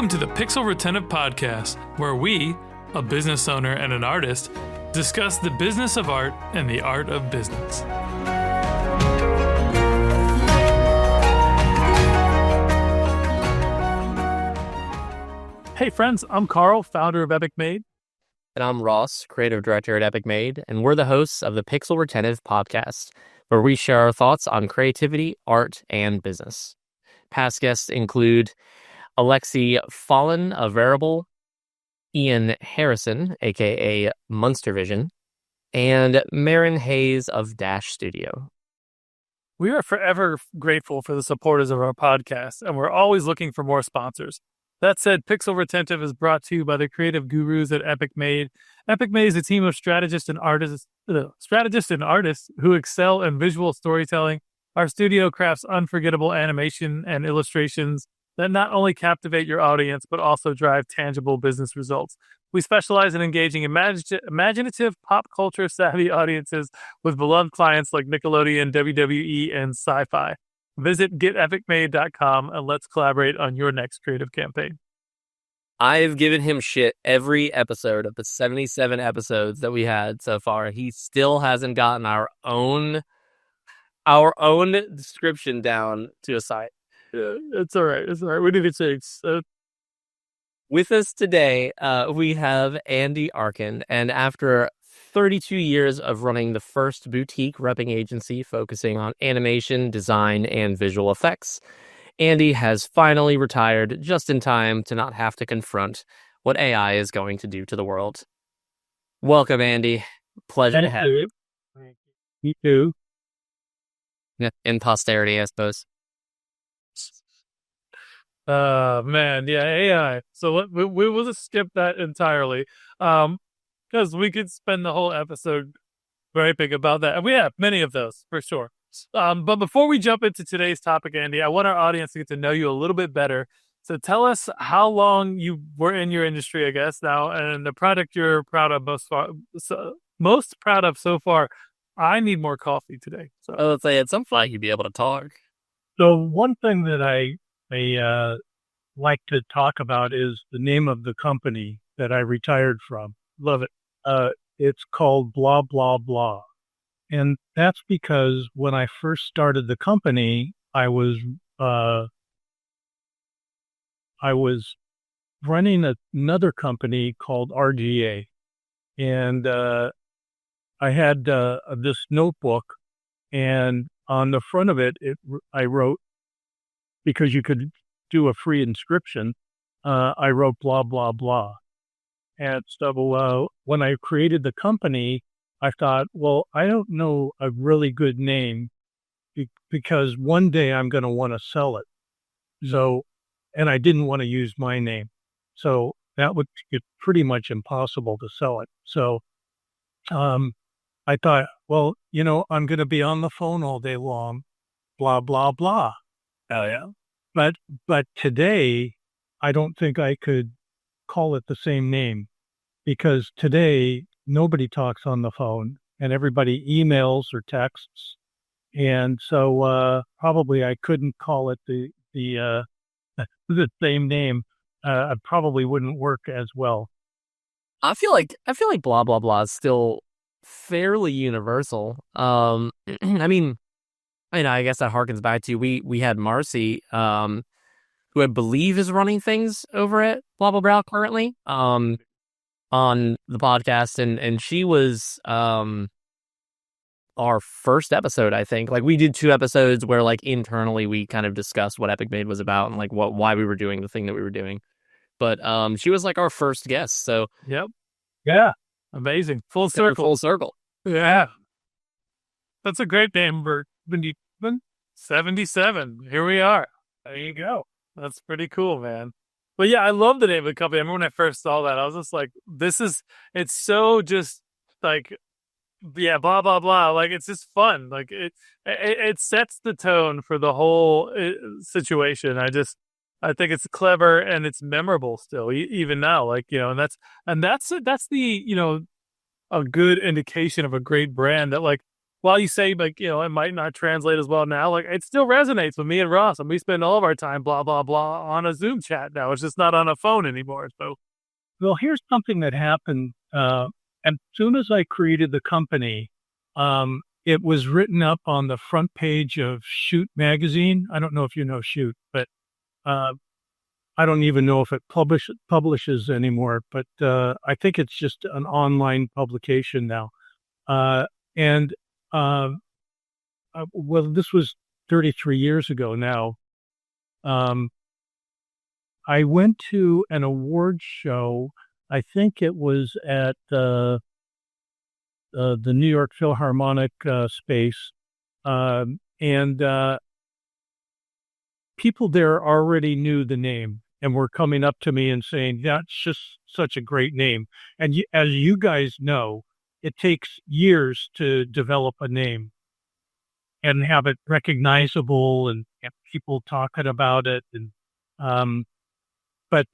Welcome to the Pixel Retentive Podcast, where we, a business owner and an artist, discuss the business of art and the art of business. Hey friends, I'm Carl, founder of Epic Made. And I'm Ross, creative director at Epic Made, and we're the hosts of the Pixel Retentive Podcast, where we share our thoughts on creativity, art, and business. Past guests include Alexi Fallon of Variable, Ian Harrison, aka Munster Vision, and Marin Hayes of Dash Studio. We are forever grateful for the supporters of our podcast, and we're always looking for more sponsors. That said, Pixel Retentive is brought to you by the creative gurus at Epic Made. Epic Made is a team of strategists and artists who excel in visual storytelling. Our studio crafts unforgettable animation and illustrations that not only captivate your audience, but also drive tangible business results. We specialize in engaging imaginative, pop culture savvy audiences with beloved clients like Nickelodeon, WWE, and Sci-Fi. Visit getepicmade.com and let's collaborate on your next creative campaign. I've given him shit every episode of the 77 episodes that we had so far. He still hasn't gotten our own description down to a site. Yeah, it's all right. It's all right. We need to change. With us today, we have Andy Arkin, and after 32 years of running the first boutique repping agency focusing on animation, design, and visual effects, Andy has finally retired just in time to not have to confront what AI is going to do to the world. Welcome, Andy. Pleasure to have you. You too. Yeah, in posterity, I suppose. Man, yeah, AI. So we will just skip that entirely. Because we could spend the whole episode griping about that. And we have many of those, for sure. But before we jump into today's topic, Andy, I want our audience to get to know you a little bit better. So tell us how long you were in your industry, I guess, now, and the product you're proud of most proud of so far. I need more coffee today. So I would say at some point you'd be able to talk. So one thing that I like to talk about is the name of the company that I retired from. Love it. It's called Blah, Blah, Blah. And that's because when I first started the company, I was running another company called RGA. And I had this notebook, and on the front of it, I wrote, because you could do a free inscription, I wrote blah, blah, blah. And so when I created the company, I thought, well, I don't know a really good name because one day I'm going to want to sell it. So, and I didn't want to use my name. So that would get pretty much impossible to sell it. So I thought, well, I'm going to be on the phone all day long, blah, blah, blah. Oh, yeah. But today, I don't think I could call it the same name, because today nobody talks on the phone and everybody emails or texts. And so probably I couldn't call it the same name. It probably wouldn't work as well. I feel like blah blah blah is still fairly universal. I guess that harkens back to we had Marcy, who I believe is running things over at blah blah blah currently, on the podcast, and she was our first episode, I think. Like, we did 2 episodes where, like, internally we kind of discussed what Epic Made was about and like why we were doing the thing that we were doing. But she was like our first guest, so Yep. Yeah. Amazing. Full circle. Yeah. That's a great name for 77. Here we are. There you go. That's pretty cool, man. But yeah, I love the name of the company. I remember when I first saw that, I was just like, it's so just like, yeah, blah, blah, blah. Like, it's just fun. Like, it sets the tone for the whole situation. I think it's clever and it's memorable still, even now. Like, and that's the, a good indication of a great brand that, like, while you say, like, it might not translate as well now, like, it still resonates with me and Ross, and we spend all of our time blah, blah, blah on a Zoom chat now. It's just not on a phone anymore. So, Well, here's something that happened. As soon as I created the company, it was written up on the front page of Shoot magazine. I don't know if you know Shoot, but I don't even know if it publishes anymore. But I think it's just an online publication now. And well, this was 33 years ago now. I went to an award show. I think it was at the New York Philharmonic space, and people there already knew the name and were coming up to me and saying, "That's just such a great name." And as you guys know, it takes years to develop a name and have it recognizable and people talking about it. And but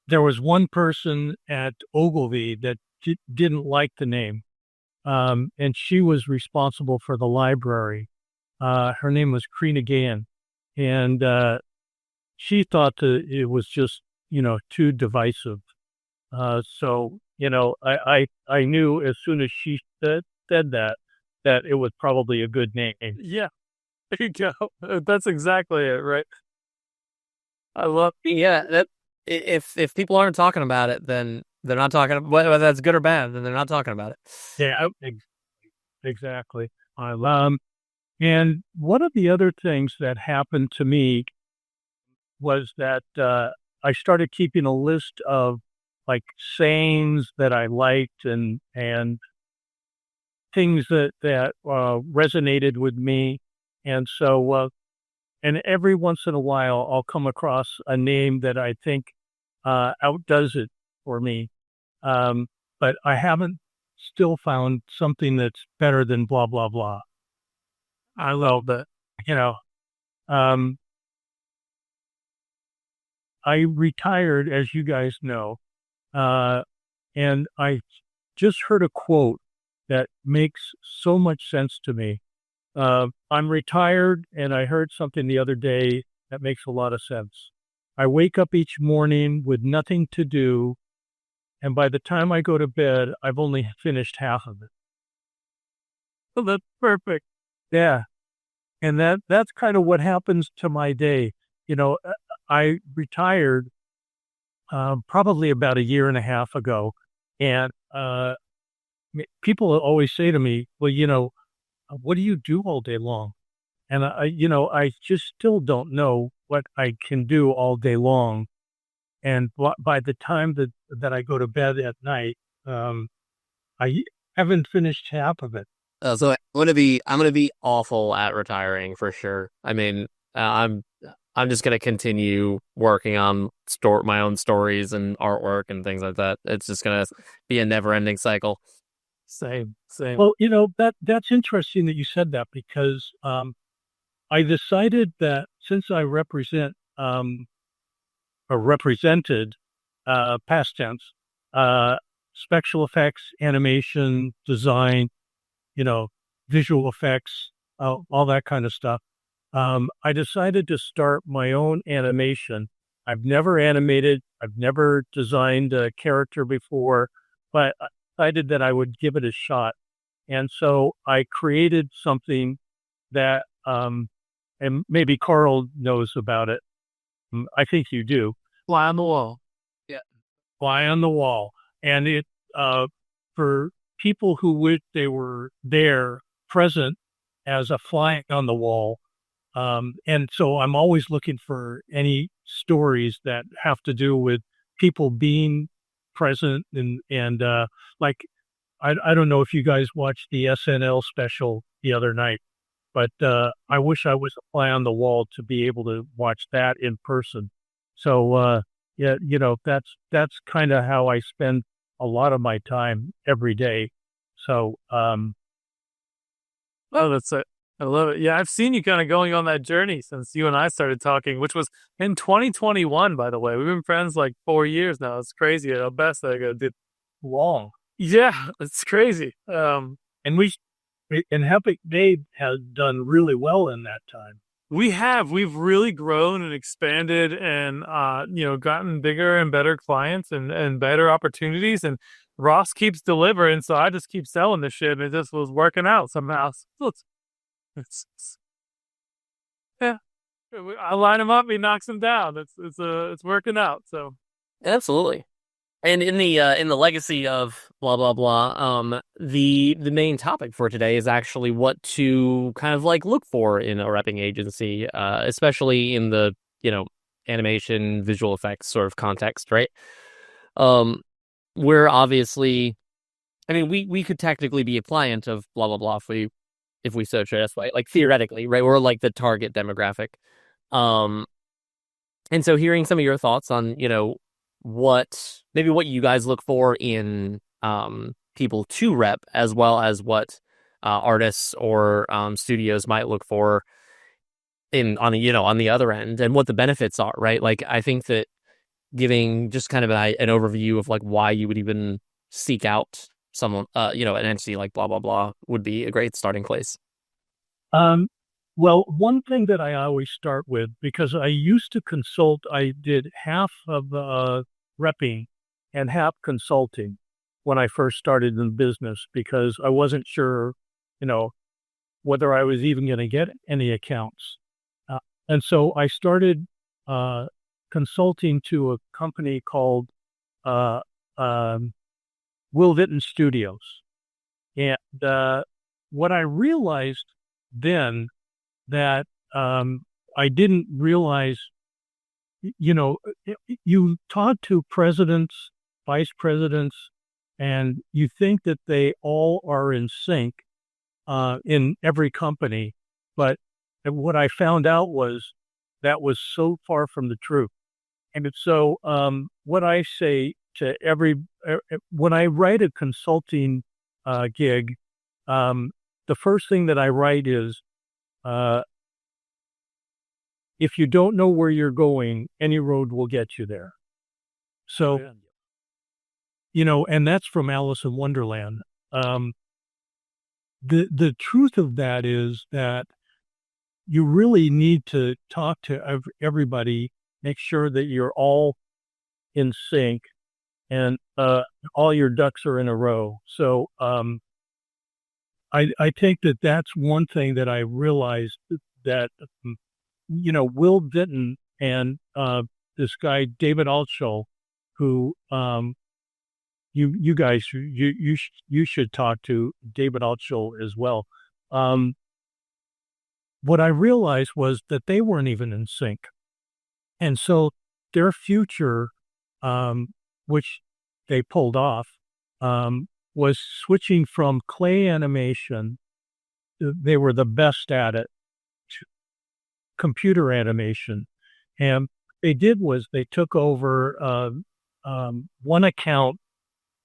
there was one person at Ogilvy that didn't like the name, and she was responsible for the library. Her name was Krina Gann, and she thought that it was just too divisive. So I knew as soon as she said that it was probably a good name. yeah, there you go. That's exactly it, right? I love. Yeah, that if people aren't talking about it, then they're not talking. Whether that's good or bad, then they're not talking about it. Yeah, exactly. And one of the other things that happened to me was that I started keeping a list of like sayings that I liked and things that resonated with me, and so and every once in a while I'll come across a name that I think outdoes it for me, but I haven't still found something that's better than blah blah blah. I love that. Um, I retired, as you guys know, and I just heard a quote that makes so much sense to me. I'm retired, and I heard something the other day that makes a lot of sense. I wake up each morning with nothing to do, and by the time I go to bed, I've only finished half of it. Well, that's perfect. Yeah. And that's kind of what happens to my day. I retired probably about a year and a half ago, and people always say to me, "Well, what do you do all day long?" And I just still don't know what I can do all day long. And by the time that I go to bed at night, I haven't finished half of it. So I'm gonna be awful at retiring for sure. I mean, I'm just gonna continue working on my own stories and artwork and things like that. It's just gonna be a never ending cycle. Same. Well, that's interesting that you said that because I decided that since I represent or represented past tense special effects, animation, design, visual effects, all that kind of stuff. I decided to start my own animation. I've never animated. I've never designed a character before, but I decided that I would give it a shot. And so I created something that, and maybe Carl knows about it. I think you do. Fly on the wall. Yeah. Fly on the wall. And it, for people who wish they were there present as a fly on the wall. And so I'm always looking for any stories that have to do with people being present and like, I don't know if you guys watched the SNL special the other night, but I wish I was a fly on the wall to be able to watch that in person. So yeah, that's kind of how I spend a lot of my time every day. So oh, that's it. I love it. Yeah, I've seen you kind of going on that journey since you and I started talking, which was in 2021, by the way. We've been friends like 4 years now. It's crazy how fast that did. long. Yeah, it's crazy. And we And Epic Made has done really well in that time. We've really grown and expanded and, gotten bigger and better clients and better opportunities. And Ross keeps delivering. So I just keep selling the shit. And it just was working out somehow. So yeah, I line him up. He knocks him down. It's working out. So Absolutely. And in the legacy of blah blah blah, the main topic for today is actually what to kind of like look for in a repping agency, especially in the animation, visual effects sort of context, right? We're obviously, I mean, we could technically be a client of blah blah blah if we so chose, right? Like theoretically, right? We're like the target demographic. And so hearing some of your thoughts on what you guys look for in people to rep, as well as what artists or studios might look for on the other end, and what the benefits are, right? Like, I think that giving just kind of an overview of like why you would even seek out someone, an entity like blah blah blah would be a great starting place. Well, one thing that I always start with, because I used to consult, I did half of repping and half consulting when I first started in business, because I wasn't sure, whether I was even going to get any accounts. And so I started consulting to a company called Will Vinton Studios. And what I realized then that I didn't realize, you talk to presidents, vice presidents, and you think that they all are in sync in every company. But what I found out was that was so far from the truth. And so what I say to when I write a consulting gig, the first thing that I write is, if you don't know where you're going, any road will get you there. So, and that's from Alice in Wonderland. The truth of that is that you really need to talk to everybody, make sure that you're all in sync and all your ducks are in a row. So I think that that's one thing that I realized, that Will Vinton and this guy David Altschul, who you guys you should talk to David Altschul as well. What I realized was that they weren't even in sync, and so their future, which they pulled off, was switching from clay animation. They were the best at it, to computer animation. And they did was they took over one account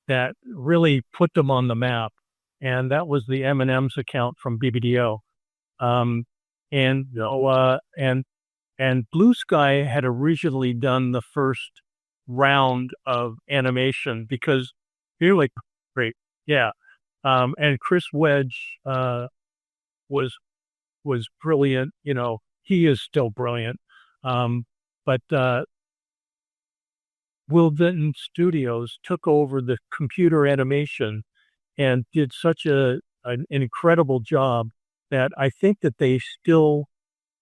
that really put them on the map, and that was the M&M's account from BBDO. And Blue Sky had originally done the first round of animation, because you're like, great, yeah. And Chris Wedge was brilliant. He is still brilliant. But Will Vinton Studios took over the computer animation and did such an incredible job that I think that they still,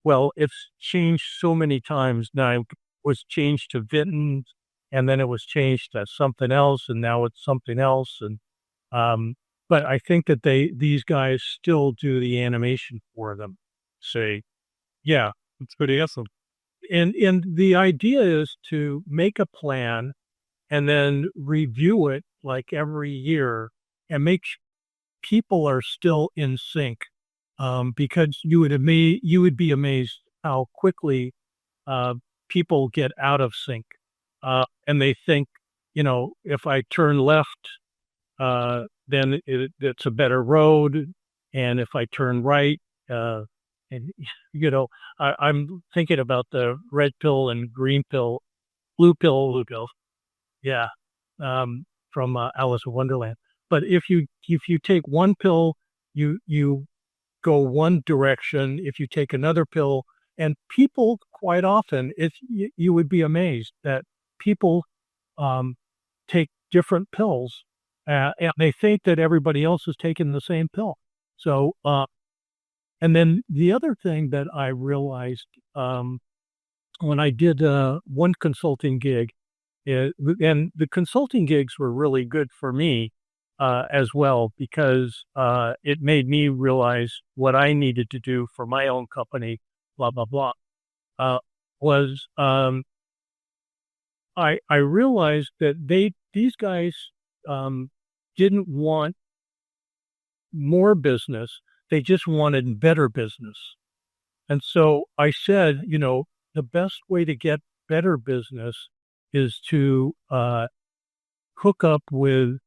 well, it's changed so many times now. It was changed to Vinton, and then it was changed to something else, and now it's something else. And but I think that these guys still do the animation for them. Say, yeah, it's pretty awesome. And the idea is to make a plan and then review it like every year and make people are still in sync, because you would be amazed how quickly people get out of sync, and they think, if I turn left, then it's a better road, and if I turn right, and I'm thinking about the red pill and green pill, blue pill, yeah, from Alice in Wonderland. But if you take one pill you go one direction. If you take another pill, and people quite often, you would be amazed that people take different pills, and they think that everybody else is taking the same pill. So, and then the other thing that I realized when I did one consulting gig, and the consulting gigs were really good for me as well, because it made me realize what I needed to do for my own company, blah, blah, blah, was I realized that these guys didn't want more business. They just wanted better business. And so I said, the best way to get better business is to hook up with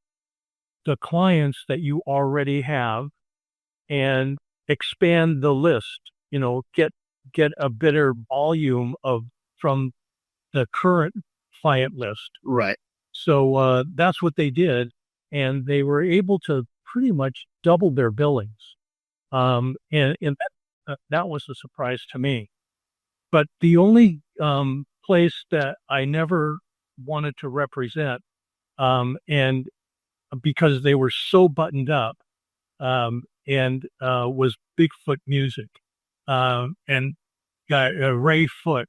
the clients that you already have and expand the list, get a better volume from the current client list. Right. So that's what they did. And they were able to pretty much double their billings. And that was a surprise to me. But the only place that I never wanted to represent, and because they were so buttoned up, was Bigfoot Music. And Ray Foote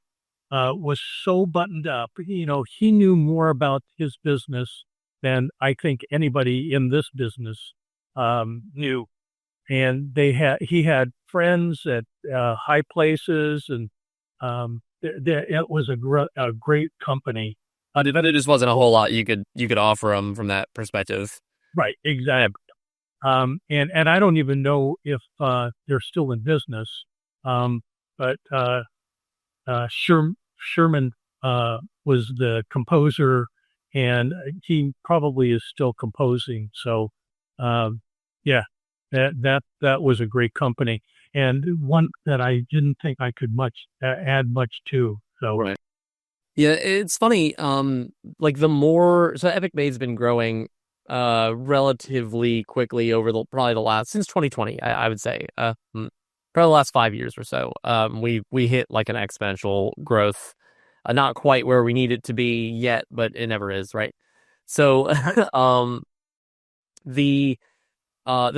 was so buttoned up. He knew more about his business than I think anybody in this business knew. And he had friends at high places, and it was a great company. There just wasn't a whole lot you could offer them from that perspective. Right, exactly. And I don't even know if they're still in business. But Sherman was the composer, and he probably is still composing. So, yeah, that was a great company, and one that I didn't think I could add much to. So, right. Yeah, it's funny. Like so Epic Made's been growing relatively quickly over since 2020, I would say. Probably the last 5 years or so. We hit like an exponential growth, not quite where we need it to be yet, but it never is, right? So, the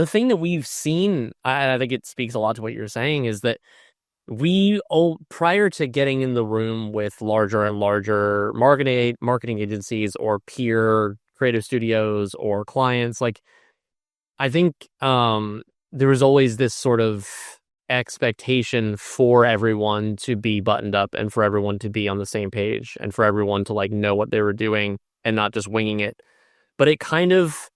thing that we've seen, I think it speaks a lot to what you're saying, is that prior to getting in the room with larger and larger marketing agencies or peer creative studios or clients, like, I think there was always this sort of expectation for everyone to be buttoned up and for everyone to be on the same page and for everyone to like know what they were doing and not just winging it. But it's kind of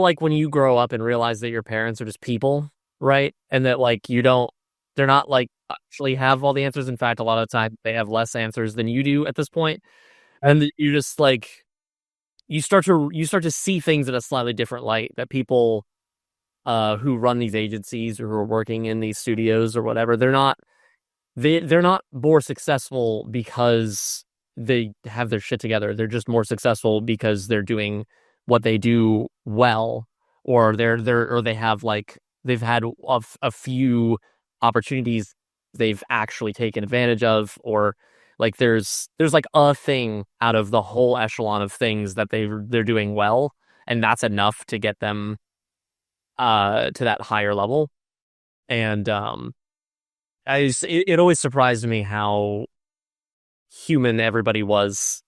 like when you grow up and realize that your parents are just people, right? And that like they're not like actually have all the answers. In fact, a lot of the time they have less answers than you do at this point. And you just like, you start to see things in a slightly different light, that people who run these agencies or who are working in these studios or whatever, they're not more successful because they have their shit together. They're just more successful because they're doing what they do well, or they have like, they've had a few opportunities they've actually taken advantage of, or like there's like a thing out of the whole echelon of things that they're doing well, and that's enough to get them to that higher level. And it always surprised me how human everybody was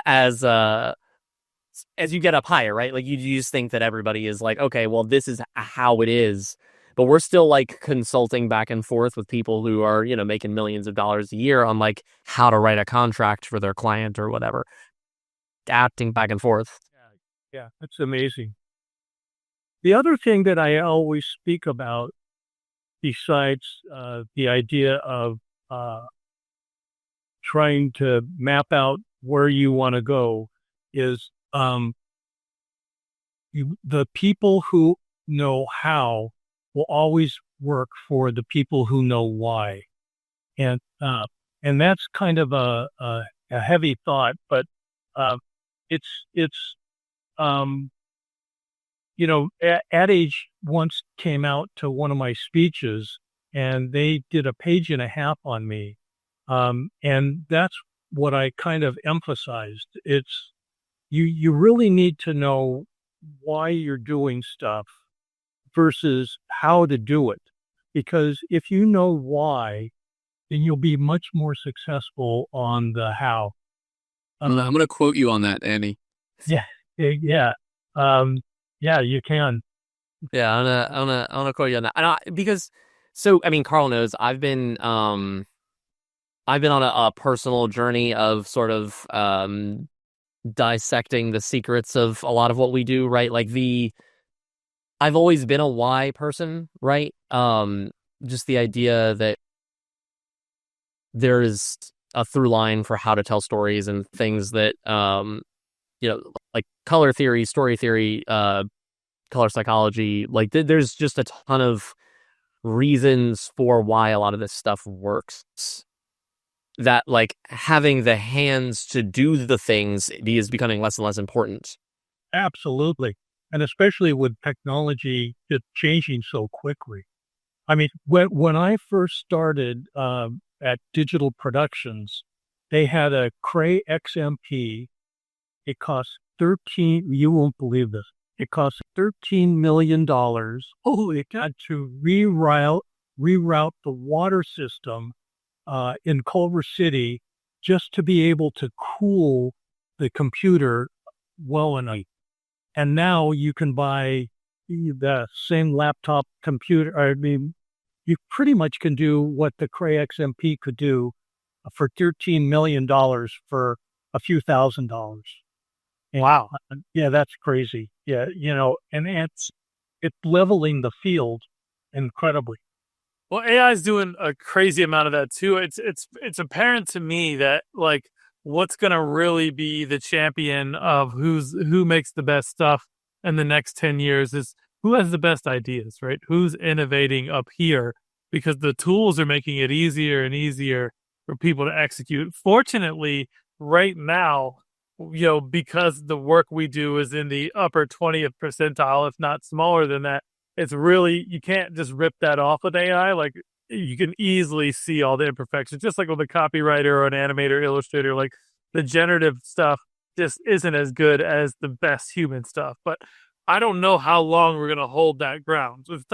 as you get up higher, right? Like you just think that everybody is like, okay, well, this is how it is. But we're still like consulting back and forth with people who are, making millions of dollars a year on like how to write a contract for their client or whatever, adapting back and forth. Yeah, that's amazing. The other thing that I always speak about, besides the idea of trying to map out where you want to go, is the people who know how will always work for the people who know why. And that's kind of a heavy thought, but it's Ad Age once came out to one of my speeches, and they did a page and a half on me. And that's what I kind of emphasized. It's you really need to know why you're doing stuff versus how to do it. Because if you know why, then you'll be much more successful on the how. I'm going to quote you on that, Andy. Yeah. Yeah. You can. Yeah, I'm gonna quote you on that. Because Carl knows I've been on a personal journey of sort of dissecting the secrets of a lot of what we do, right? Like I've always been a why person, right? Just the idea that there is a through line for how to tell stories and things that like color theory, story theory, color psychology, like there's just a ton of reasons for why a lot of this stuff works, that like having the hands to do the things is becoming less and less important. Absolutely. And especially with technology just changing so quickly. I mean, when I first started at Digital Productions, they had a Cray XMP. It cost you won't believe this. It cost $13 million. Holy God, to reroute the water system in Culver City just to be able to cool the computer well enough. And now you can buy the same laptop computer. I mean, you pretty much can do what the Cray XMP could do for $13 million for a few $1,000s. Wow. Yeah, that's crazy. Yeah, and it's leveling the field incredibly. Well, AI is doing a crazy amount of that too. It's apparent to me that like what's going to really be the champion of who makes the best stuff in the next 10 years is who has the best ideas, right? Who's innovating up here, because the tools are making it easier and easier for people to execute. Fortunately, right now, because the work we do is in the upper 20th percentile, if not smaller than that, it's really, you can't just rip that off with AI. Like you can easily see all the imperfections, just like with a copywriter or an animator, illustrator. Like the generative stuff just isn't as good as the best human stuff. But I don't know how long we're going to hold that ground. It's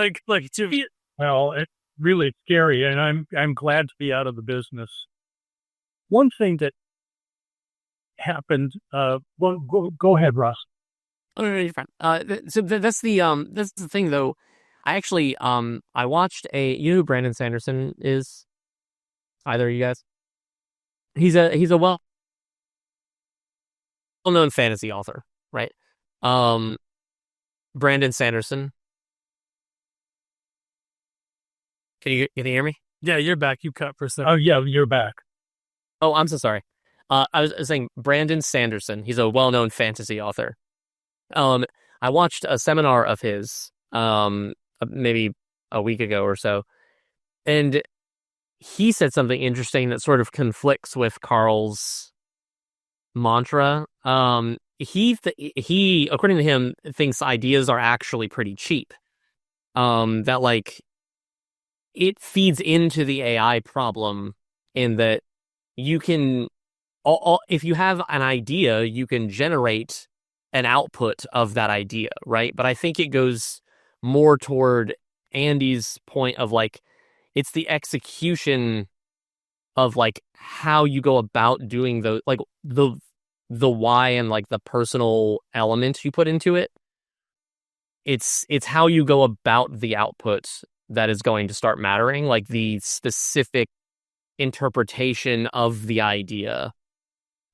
well, it's really scary, and I'm glad to be out of the business. One thing that happened. Go ahead, Ross. Oh, no, you're fine. So that's the thing, though. I actually I watched who Brandon Sanderson is? Either of you guys? He's a well-known fantasy author, right? Brandon Sanderson. Can you hear me? Yeah, you're back. You cut for a second. Oh yeah, you're back. Oh, I'm so sorry. I was saying Brandon Sanderson. He's a well-known fantasy author. I watched a seminar of his, maybe a week ago or so, and he said something interesting that sort of conflicts with Carl's mantra. He, according to him, thinks ideas are actually pretty cheap. That like it feeds into the AI problem in that you can, if you have an idea, you can generate an output of that idea, right? But I think it goes more toward Andy's point of like, it's the execution of like how you go about doing those, like the why and like the personal element you put into it. It's how you go about the output that is going to start mattering, like the specific interpretation of the idea,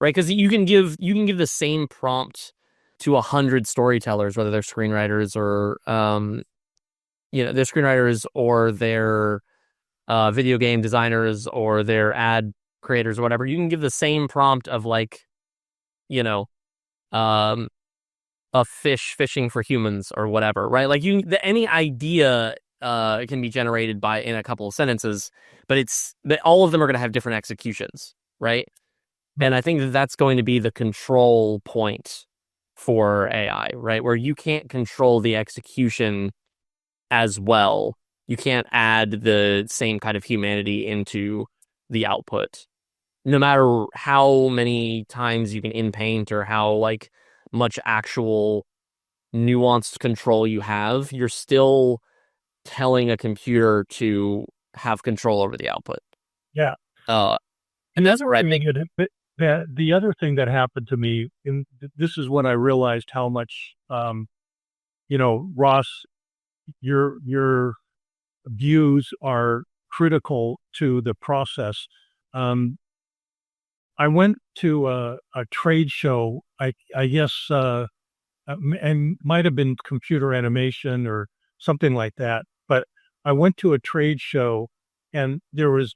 right? Because you can give the same prompt to 100 storytellers, whether they're screenwriters or they're screenwriters or they're video game designers or they're ad creators or whatever. You can give the same prompt of like, a fish fishing for humans or whatever, right? Like any idea can be generated in a couple of sentences, but all of them are going to have different executions, right? And I think that's going to be the control point for AI, right? Where you can't control the execution as well. You can't add the same kind of humanity into the output. No matter how many times you can in-paint or how like much actual nuanced control you have, you're still telling a computer to have control over the output. Yeah. And that's what I think. The other thing that happened to me, and this is when I realized how much, Ross, your views are critical to the process. I went to a trade show. I guess, and might have been computer animation or something like that. But I went to a trade show, and there was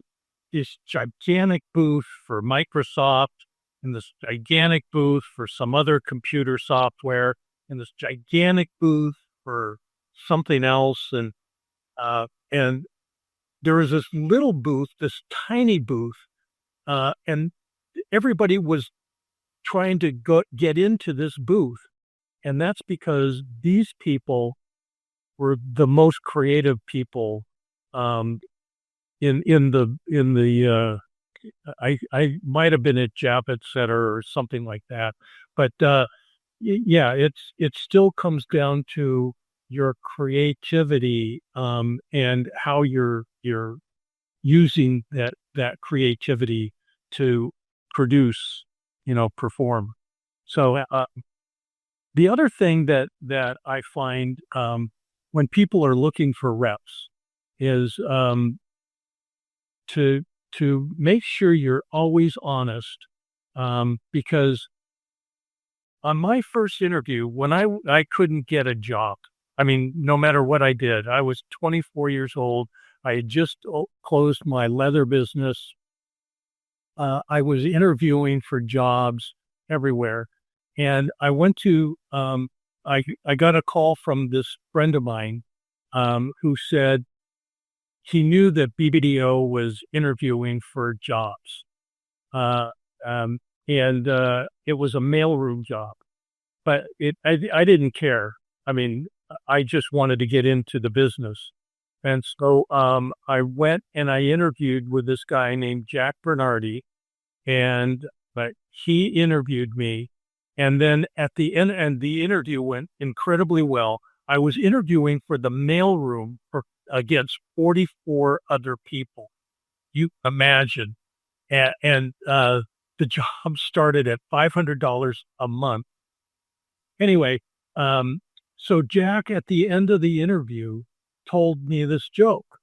this gigantic booth for Microsoft, and this gigantic booth for some other computer software, and this gigantic booth for something else, and there was this little booth, this tiny booth, and everybody was trying to get into this booth, and that's because these people were the most creative people in the I might have been at Javits Center or something like that, but yeah, it still comes down to your creativity and how you're using that creativity to produce, perform. So the other thing that I find when people are looking for reps is to make sure you're always honest, because on my first interview, when I couldn't get a job, I mean, no matter what I did, I was 24 years old. I had just closed my leather business. I was interviewing for jobs everywhere. And I went to, I got a call from this friend of mine who said he knew that BBDO was interviewing for jobs. And it was a mailroom job. But I didn't care. I mean, I just wanted to get into the business. And so I went and I interviewed with this guy named Jack Bernardi, but he interviewed me. And then at the end, and the interview went incredibly well. I was interviewing for the mailroom against 44 other people. You imagine. And the job started at $500 a month. Anyway, so Jack, at the end of the interview, told me this joke.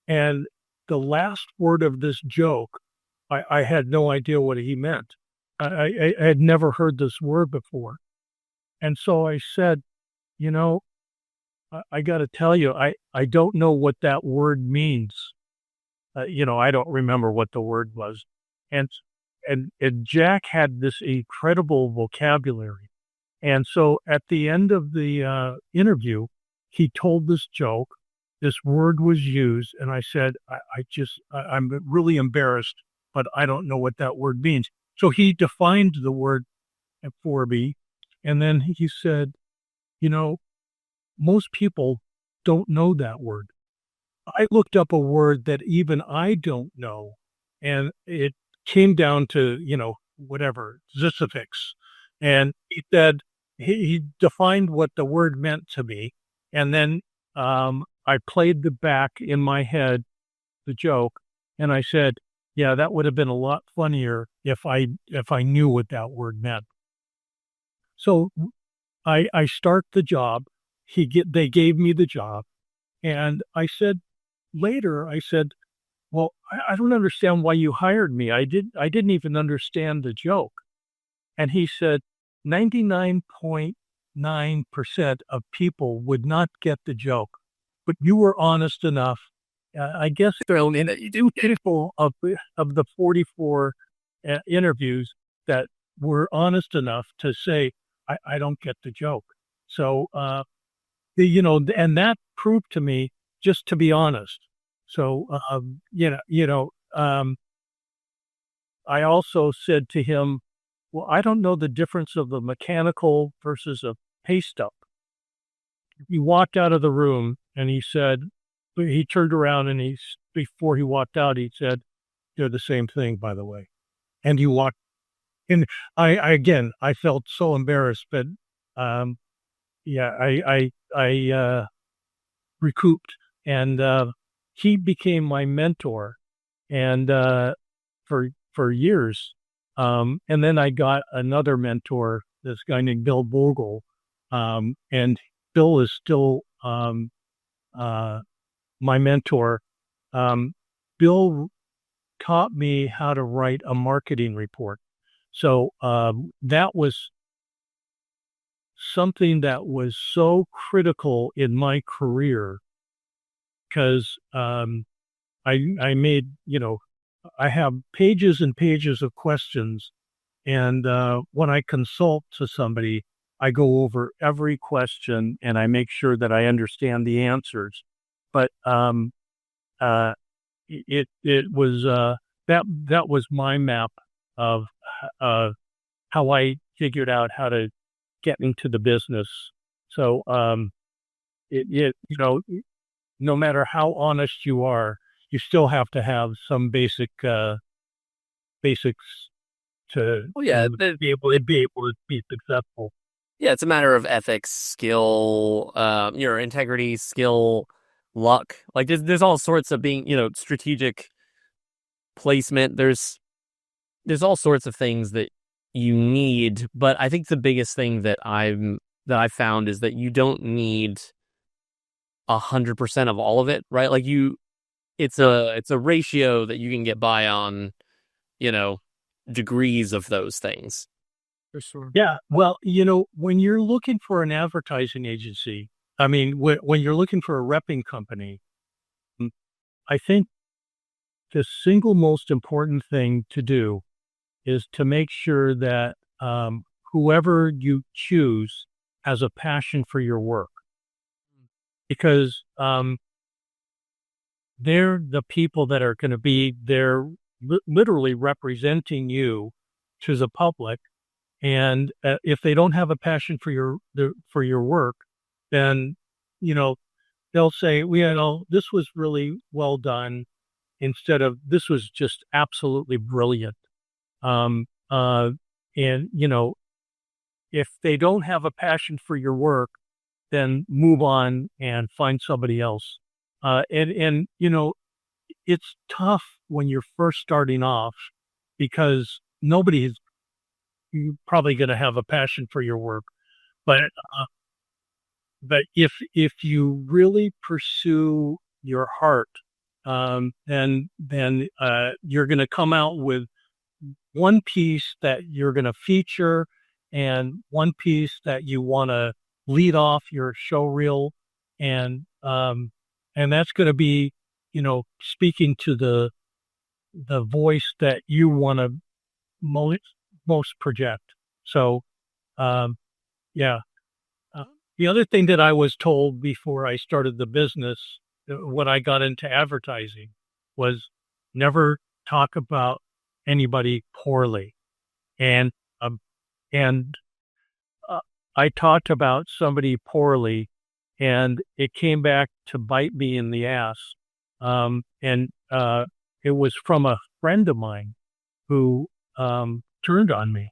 And the last word of this joke, I had no idea what he meant. I had never heard this word before. And so I said, I got to tell you, I don't know what that word means. I don't remember what the word was. And Jack had this incredible vocabulary. And so at the end of the interview, he told this joke. This word was used. And I said, I'm really embarrassed, but I don't know what that word means. So he defined the word for me. And then he said, most people don't know that word. I looked up a word that even I don't know. And it came down to, whatever, Zizzifix. And he said, he defined what the word meant to me. And then I played back in my head, the joke. And I said, yeah, that would have been a lot funnier if I knew what that word meant. So I start the job. They gave me the job. And I said, later, well, I don't understand why you hired me. I didn't even understand the joke. And he said, 99.9% of people would not get the joke, but you were honest enough. I guess thrown in it. You do people of the 44 interviews that were honest enough to say, I don't get the joke. So, and that proved to me just to be honest. So, I also said to him, well, I don't know the difference of the mechanical versus a paste up. He walked out of the room and he turned around and before he walked out, he said, "They're the same thing, by the way." And he walked in. I felt so embarrassed, but, yeah, I recouped, and, he became my mentor and, for years. And then I got another mentor, this guy named Bill Bogle, and Bill is still, my mentor. Bill taught me how to write a marketing report. So, that was something that was so critical in my career because, I made, I have pages and pages of questions. And, when I consult to somebody, I go over every question and I make sure that I understand the answers. But, it was, that was my map of, how I figured out how to get into the business. So, no matter how honest you are, you still have to have some basics to Oh yeah, be able to be successful. yeah, it's a matter of ethics, skill, your integrity, skill, luck. Like there's all sorts of being, strategic placement. There's all sorts of things that you need, but I think the biggest thing that I found is that you don't need 100% of all of it, right? Like it's a ratio that you can get by on, degrees of those things. For sure. Yeah. Well, when you're looking for an advertising agency, I mean, when you're looking for a repping company, I think the single most important thing to do is to make sure that whoever you choose has a passion for your work, because they're the people that are going to be there literally representing you to the public. And if they don't have a passion for your work, then, they'll say, this was really well done instead of this was just absolutely brilliant. And, if they don't have a passion for your work, then move on and find somebody else. And it's tough when you're first starting off because nobody's probably going to have a passion for your work. But if you really pursue your heart, then you're going to come out with one piece that you're going to feature and one piece that you want to lead off your show reel, and that's going to be, speaking to the voice that you want to most project. So, yeah. The other thing that I was told before I started the business, when I got into advertising, was never talk about anybody poorly. And I talked about somebody poorly, and it came back to bite me in the ass. And it was from a friend of mine who turned on me.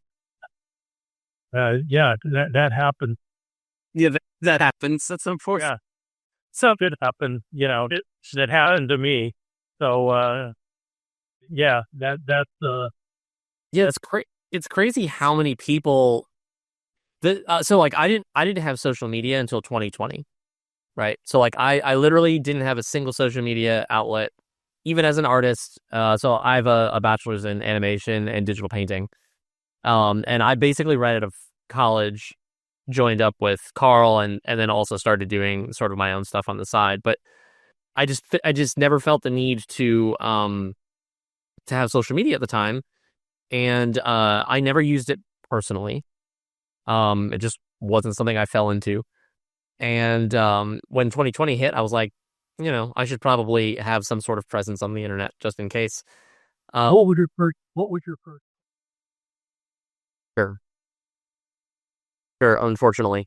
Yeah, that happened. Yeah, that happens. That's unfortunate. Yeah, so it happened. That happened to me. So yeah, that's Yeah, it's crazy how many people so like I didn't have social media until 2020, right? So like I literally didn't have a single social media outlet, even as an artist. So I have a bachelor's in animation and digital painting. And I basically right out of college joined up with Carl and then also started doing sort of my own stuff on the side. But I just never felt the need to have social media at the time. And I never used it personally. It just wasn't something I fell into. And when 2020 hit, I was like, I should probably have some sort of presence on the internet just in case. what was your first Sure. Sure. Unfortunately,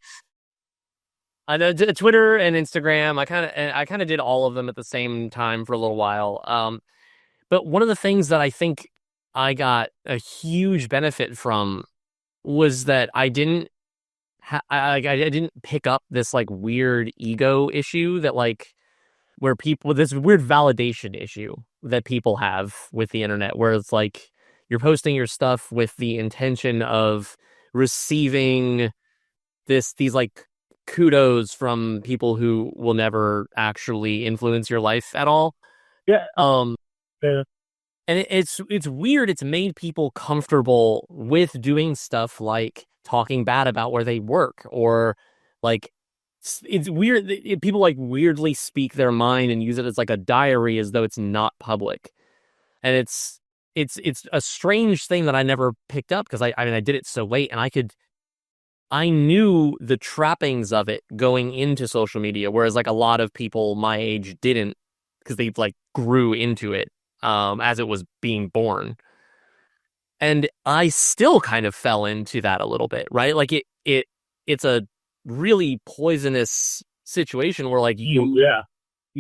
I know Twitter and Instagram. I kind of did all of them at the same time for a little while. But one of the things that I think I got a huge benefit from was that I didn't I didn't pick up this like weird ego issue that like where people this weird validation issue that people have with the internet, where it's like you're posting your stuff with the intention of receiving these like kudos from people who will never actually influence your life at all. Yeah. Um, Yeah. and it's weird. It's made people comfortable with doing stuff like talking bad about where they work, or like it's weird. People like weirdly speak their mind and use it as like a diary as though it's not public. And it's a strange thing that I never picked up because I mean I did it so late, and I knew the trappings of it going into social media, whereas like a lot of people my age didn't, because they like grew into it as it was being born. And I still kind of fell into that a little bit, right? Like it's a really poisonous situation where like you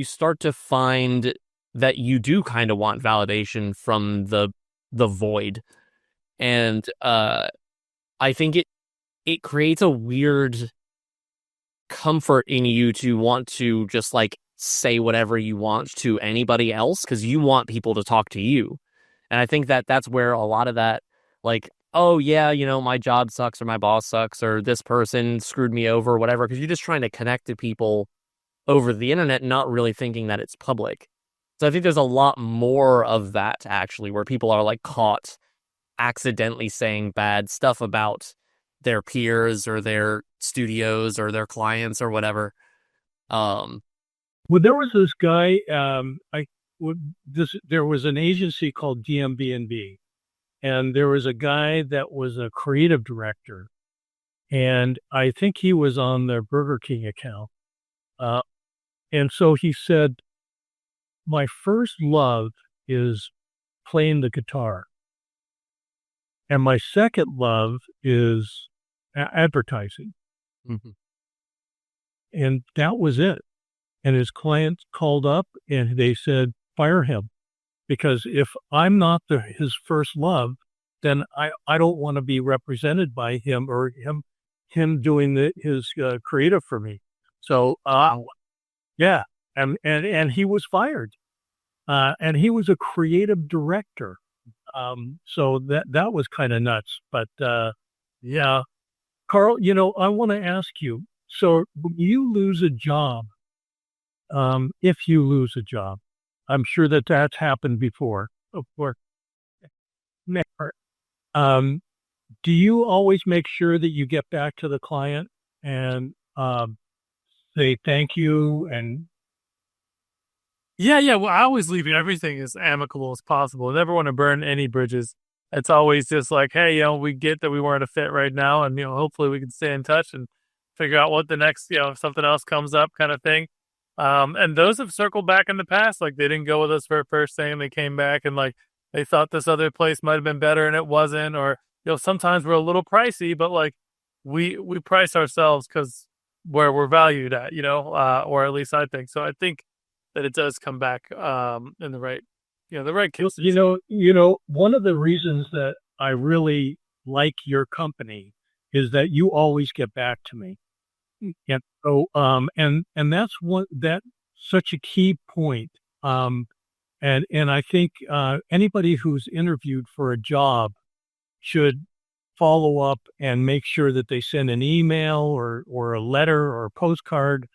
start to find that you do kind of want validation from the void. And I think it creates a weird comfort in you to want to just like say whatever you want to anybody else because you want people to talk to you. And I think that that's where a lot of that, like, oh yeah, you know, my job sucks or my boss sucks or this person screwed me over or whatever, because you're just trying to connect to people over the internet, not really thinking that it's public. So I think there's a lot more of that actually, where people are like caught accidentally saying bad stuff about their peers or their studios or their clients or whatever. Well, there was this guy. There was an agency called DMB&B, and there was a guy that was a creative director, and I think he was on their Burger King account. And so he said, "My first love is playing the guitar, and my second love is advertising." Mm-hmm. And that was it. And his clients called up and they said, fire him. Because if I'm not his first love, then I don't want to be represented by him or him doing his creative for me. So, yeah. And he was fired. And he was a creative director. So that was kind of nuts. But yeah. Carl, you know, I want to ask you, so when you lose a job, if you lose a job, I'm sure that that's happened before, of course. Never. Do you always make sure that you get back to the client and say thank you? And Yeah. Well, I always leave everything as amicable as possible. Never want to burn any bridges. It's always just like, hey, you know, we get that we weren't a fit right now, and you know, hopefully we can stay in touch and figure out what the next, you know, if something else comes up, kind of thing. And those have circled back in the past. Like they didn't go with us for a first thing. They came back and like they thought this other place might have been better and it wasn't. Or you know, sometimes we're a little pricey, but like we price ourselves because where we're valued at, you know, or at least I think so. I think that it does come back in the right, you know, the right cases. You know, one of the reasons that I really like your company is that you always get back to me. And so, and that's that's such a key point. And I think, anybody who's interviewed for a job should follow up and make sure that they send an email or a letter or a postcard,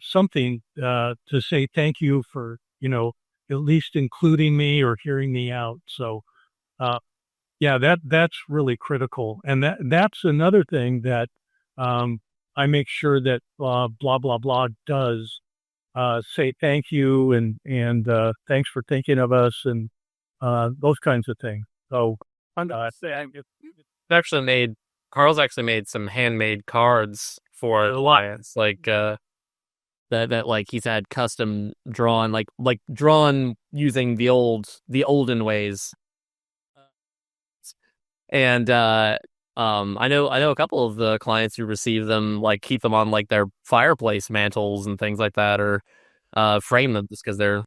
something, to say thank you for, you know, at least including me or hearing me out. So, yeah, that's really critical. And that's another thing that, I make sure that blah blah blah does say thank you and thanks for thinking of us and those kinds of things. So Carl's actually made some handmade cards for clients, like that like he's had custom drawn, like drawn using the olden ways. And I know a couple of the clients who receive them like keep them on like their fireplace mantles and things like that, or frame them just because they're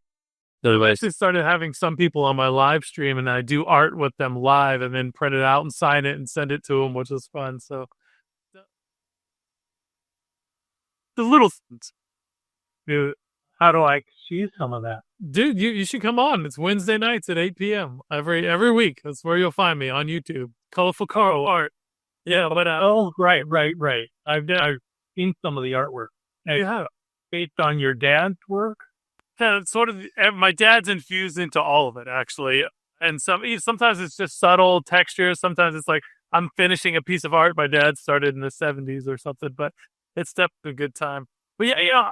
I actually started having some people on my live stream, and I do art with them live, and then print it out and sign it and send it to them, which is fun. So the little things. Dude, how do I see some of that? Dude, you should come on. It's Wednesday nights at 8 p.m. every week. That's where you'll find me on YouTube. Colorful Carl art. Yeah, but Oh, right. I've seen some of the artwork. yeah, Based on your dad's work? kind of sort of. My dad's infused into all of it actually, and sometimes it's just subtle textures. Sometimes it's like I'm finishing a piece of art my dad started in the 70s or something. But it's definitely a good time. But yeah.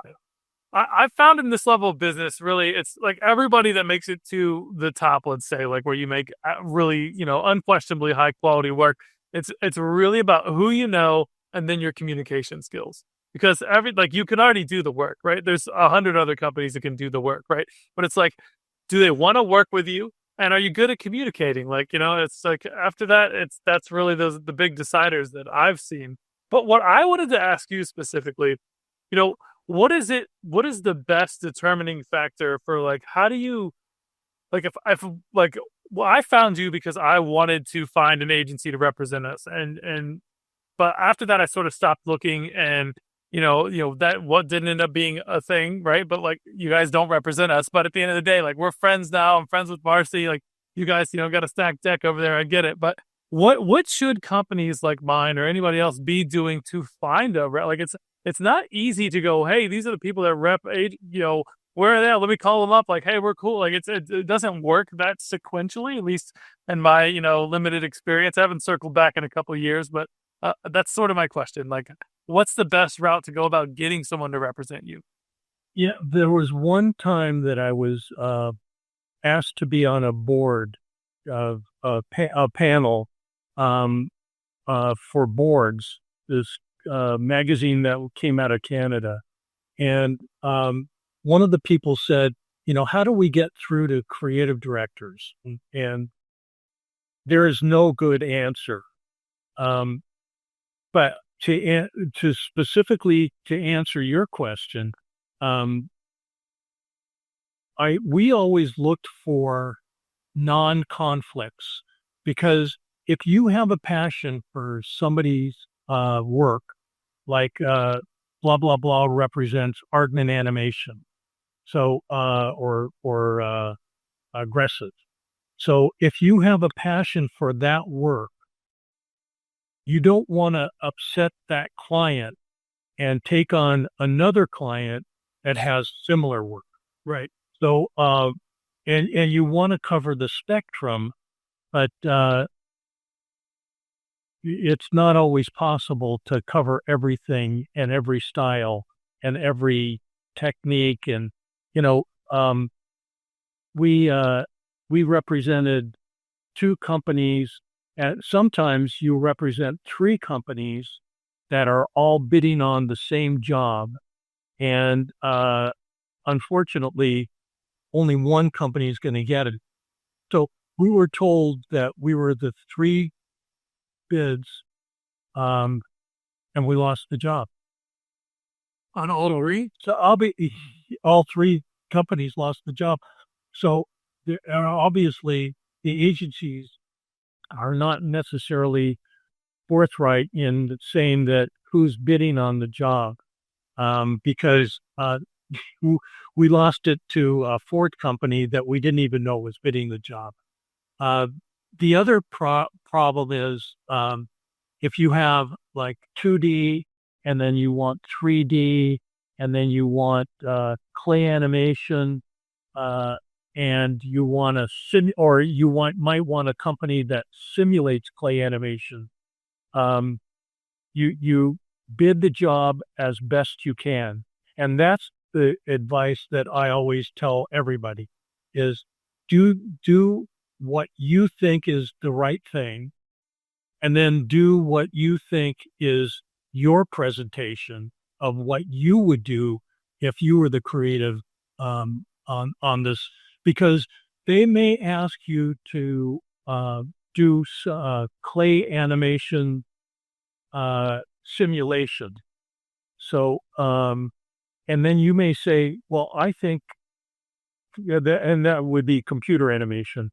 I found in this level of business, really, it's like everybody that makes it to the top, let's say, like where you make really, unquestionably high quality work. It's really about who you know and then your communication skills. Because you can already do the work, right? There's 100 other companies that can do the work, right? But it's like, do they want to work with you? And are you good at communicating? It's like after that, that's really the big deciders that I've seen. But what I wanted to ask you specifically, you know, what is the best determining factor for like how do you if like well, I found you because I wanted to find an agency to represent us and but after that I sort of stopped looking and that what didn't end up being a thing, right? But like you guys don't represent us, but at the end of the day, like we're friends now. I'm friends with Marcy. Like you guys, got a stacked deck over there. I get it, but what should companies like mine or anybody else be doing to find it's not easy to go, hey, these are the people that where are they? Let me call them up. Like, hey, we're cool. Like it doesn't work that sequentially, at least in my, limited experience. I haven't circled back in a couple of years, but that's sort of my question. Like, what's the best route to go about getting someone to represent you? Yeah, there was one time that I was asked to be on a board of a panel for boards, this magazine that came out of Canada. And one of the people said, how do we get through to creative directors? And there is no good answer. But to specifically to answer your question, we always looked for non-conflicts, because if you have a passion for somebody's work, like blah blah blah represents art and animation, so or aggressive. So if you have a passion for that work, you don't want to upset that client and take on another client that has similar work. Right. So, and you want to cover the spectrum, but it's not always possible to cover everything and every style and every technique. And, we represented 2 companies, and sometimes you represent 3 companies that are all bidding on the same job. And unfortunately, only one company is going to get it. So we were told that we were the 3 bids, and we lost the job. On all 3? So all 3 companies lost the job. So obviously the agencies are not necessarily forthright in saying that who's bidding on the job, because we lost it to a Ford company that we didn't even know was bidding the job. The other problem is if you have like 2D and then you want 3D and then you want clay animation, and you want might want a company that simulates clay animation. You bid the job as best you can, and that's the advice that I always tell everybody: is do what you think is the right thing, and then do what you think is your presentation of what you would do if you were the creative on this, because they may ask you to do clay animation simulation. So, and then you may say, well, I think, and that would be computer animation.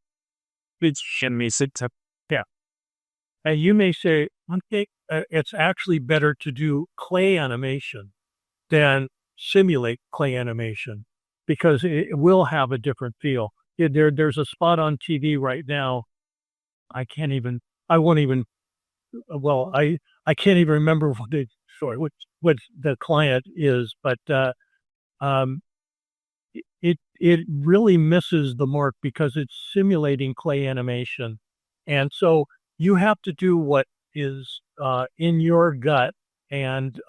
Yeah. And you may say, okay, it's actually better to do clay animation than simulate clay animation because it will have a different feel. There's a spot on TV right now. I can't even remember what the client is, but it really misses the mark because it's simulating clay animation. And so you have to do what is in your gut and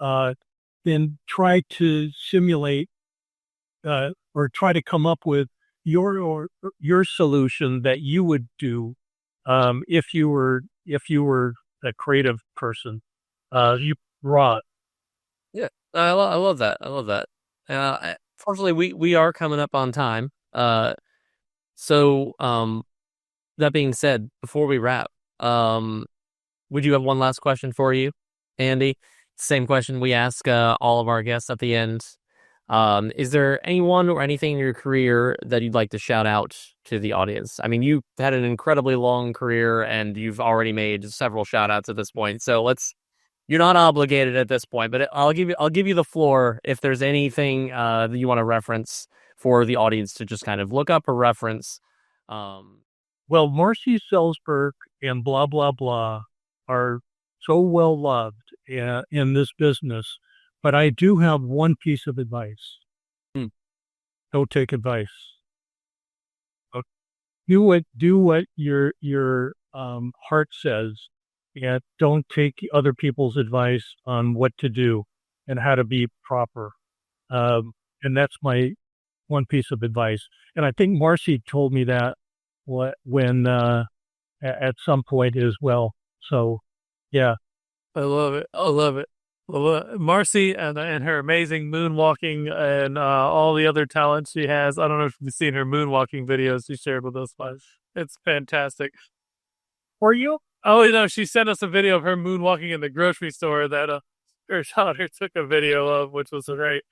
then try to simulate or try to come up with your solution that you would do if you were a creative person. You raw it. Yeah, I love that. I love that. Fortunately, we are coming up on time. So that being said, before we wrap, would you have one last question for you, Andy? Same question we ask all of our guests at the end. Is there anyone or anything in your career that you'd like to shout out to the audience? I mean, you've had an incredibly long career and you've already made several shout outs at this point. So you're not obligated at this point, but I'll give you the floor if there's anything that you want to reference for the audience to just kind of look up or reference. Well, Marcy Selzberg and blah, blah, blah are so well loved in this business, but I do have one piece of advice. Don't take advice. Do what your heart says, and don't take other people's advice on what to do and how to be proper. And that's my one piece of advice. And I think Marcy told me that when at some point as well. So, yeah. I love it. I love it. Marcy and her amazing moonwalking and all the other talents she has. I don't know if you've seen her moonwalking videos she shared with us. It's fantastic. For you? Oh, she sent us a video of her moonwalking in the grocery store that her daughter took a video of, which was great.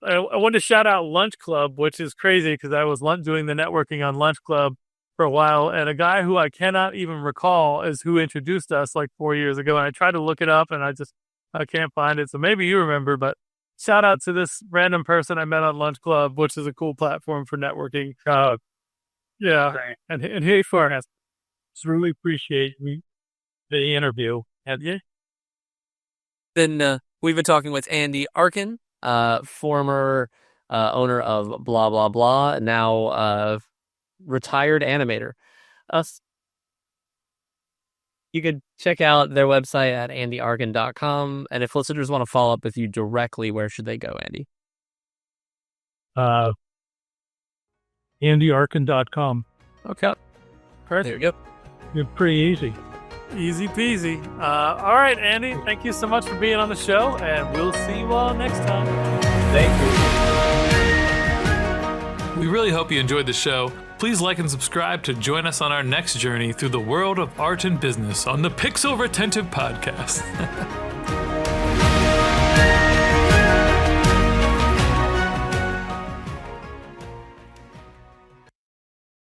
I wanted to shout out Lunch Club, which is crazy because I was doing the networking on Lunch Club for a while, and a guy who I cannot even recall is who introduced us like 4 years ago, and I tried to look it up, and I can't find it, so maybe you remember, but shout out to this random person I met on Lunch Club, which is a cool platform for networking. Yeah, and hey, for us. Really appreciate the interview. And yeah. Then we've been talking with Andy Arkin, former owner of blah, blah, blah, now retired animator. You could check out their website at andyarkin.com. And if listeners want to follow up with you directly, where should they go, Andy? andyarkin.com. Okay. Perfect. There you go. It's pretty easy. Easy peasy. All right, Andy, thank you so much for being on the show, and we'll see you all next time. Thank you. We really hope you enjoyed the show. Please like and subscribe to join us on our next journey through the world of art and business on the Pixel Retentive Podcast.